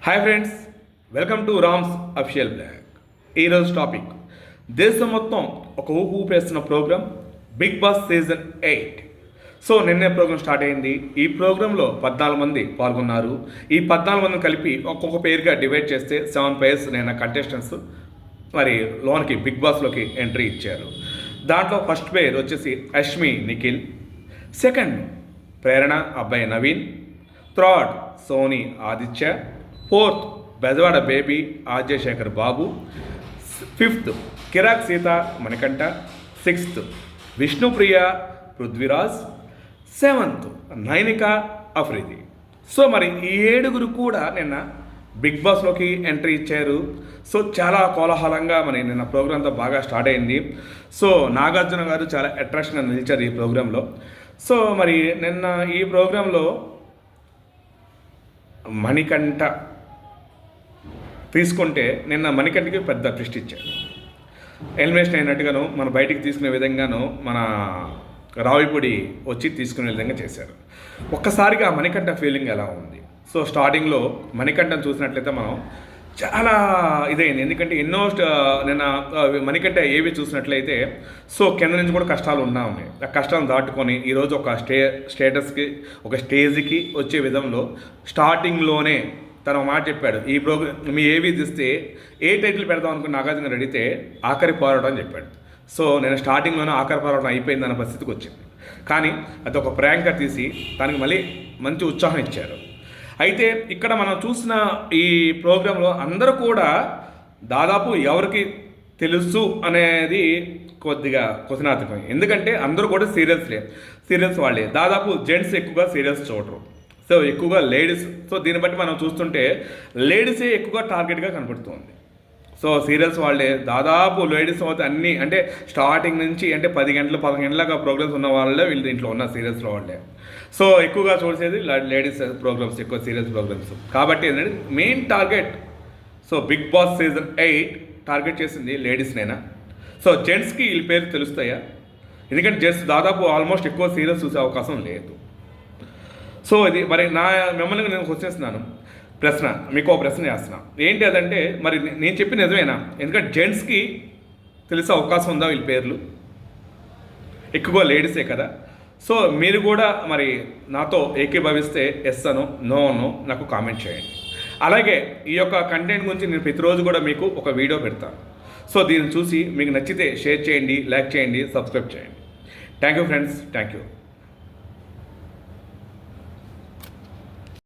Hi friends, welcome to Ram's official blog. ఈరోజు topic దేశం మొత్తం ఒక ఊపు ఊపేస్తున్న programme Bigg boss season 8. So నిన్నే ప్రోగ్రామ్ స్టార్ట్ అయింది. ఈ ప్రోగ్రాంలో 14 మంది పాల్గొన్నారు. ఈ 14 మందిని కలిపి ఒక్కొక్క పేరుగా డివైడ్ చేస్తే 7 పేర్స్ నిన్న కంటెస్టెంట్స్ మరి లోన్కి బిగ్ బాస్లోకి ఎంట్రీ ఇచ్చారు. దాంట్లో ఫస్ట్ పేరు వచ్చేసి అశ్మి Nikhil, second Prerana Abhay Naveen, third Soni Aditya, fourth Bezawada Baby Adyashekar Babu, fifth Kirrak Seetha Manikanta, sixth Vishnupriya Prithviraj, seventh Nainika Afridi. So మరి ఈ 7 కూడా నిన్న బిగ్ బాస్లోకి ఎంట్రీ ఇచ్చారు. సో చాలా కోలాహలంగా మరి నిన్న ప్రోగ్రాంతో బాగా స్టార్ట్ అయింది. సో నాగార్జున గారు చాలా అట్రాక్షన్గా నిలిచారు ఈ ప్రోగ్రాంలో. సో మరి నిన్న ఈ ప్రోగ్రాంలో మణికంఠ తీసుకుంటే నిన్న మణికంఠకి పెద్ద ట్విస్ట్ ఇచ్చారు. ఎలిమినేషన్ అయినట్టుగాను మన బయటికి తీసుకునే విధంగాను మన రావిపూడి వచ్చి తీసుకునే విధంగా చేశారు. ఒక్కసారిగా మణికంఠ ఫీలింగ్ ఎలా ఉంది? సో స్టార్టింగ్లో మణికంఠను చూసినట్లయితే మనం చాలా ఇదైంది. ఎందుకంటే ఎన్నో నిన్న మణికంఠ ఏవి చూసినట్లయితే సో కింద నుంచి కూడా కష్టాలు ఉన్నాయి. ఆ కష్టాలను దాటుకొని ఈరోజు ఒక స్టేటస్కి ఒక స్టేజ్కి వచ్చే విధంలో స్టార్టింగ్లోనే తను మాట చెప్పాడు. ఈ ప్రోగ్రామ్ మీ ఏవి తీస్తే ఏ టైటిల్ పెడదాం అనుకుని నాగార్జున అడిగితే ఆఖరి పోరాటం అని చెప్పాడు. సో నేను స్టార్టింగ్లోనే ఆఖరి పోరాటం అయిపోయిందన్న పరిస్థితికి వచ్చింది. కానీ అది ఒక ప్రాంక్గా తీసి దానికి మళ్ళీ మంచి ఉత్సాహం ఇచ్చారు. అయితే ఇక్కడ మనం చూసిన ఈ ప్రోగ్రాంలో అందరూ కూడా దాదాపు ఎవరికి తెలుసు అనేది కొద్దిగా క్వశ్చనార్థకం. ఎందుకంటే అందరూ కూడా సీరియల్స్ వాళ్ళే. దాదాపు జెంట్స్ ఎక్కువగా సీరియల్స్ చూడరు, సో ఎక్కువగా లేడీస్. సో దీన్ని బట్టి మనం చూస్తుంటే లేడీసే ఎక్కువగా టార్గెట్గా కనపడుతుంది. సో సీరియల్స్ వాళ్ళే దాదాపు లేడీస్ అవుతే అన్నీ అంటే స్టార్టింగ్ నుంచి అంటే 10 గంటలు 11 గంటలకు ప్రోగ్రామ్స్ ఉన్న వాళ్ళే వీళ్ళు దీంట్లో ఉన్న సీరియల్స్లో వాళ్ళే. సో ఎక్కువగా చూసేది లేడీస్ ప్రోగ్రామ్స్, ఎక్కువ సీరియల్స్ ప్రోగ్రామ్స్. కాబట్టి ఏంటంటే main target so big boss season 8 target చేసింది లేడీస్నేనా? సో జెంట్స్కి వీళ్ళ పేరు తెలుస్తాయా? ఎందుకంటే జెంట్స్ దాదాపు ఆల్మోస్ట్ ఎక్కువ సీరియల్స్ చూసే అవకాశం లేదు. సో ఇది మరి మిమ్మల్ని నేను క్వశ్చన్ మీకు ఒక ప్రశ్న చేస్తున్నాను. ఏంటి అదంటే మరి నేను చెప్పి నిజమేనా? ఎందుకంటే జెంట్స్కి తెలిసే అవకాశం ఉందా వీళ్ళ పేర్లు? ఎక్కువగా లేడీసే కదా. సో మీరు కూడా మరి నాతో ఏకీభవిస్తే ఎస్ అను నో అను నాకు కామెంట్ చేయండి. అలాగే ఈ యొక్క కంటెంట్ గురించి నేను ప్రతిరోజు కూడా మీకు ఒక వీడియో పెడతాను. సో దీన్ని చూసి మీకు నచ్చితే షేర్ చేయండి, లైక్ చేయండి, సబ్స్క్రైబ్ చేయండి. Thank you friends, thank you.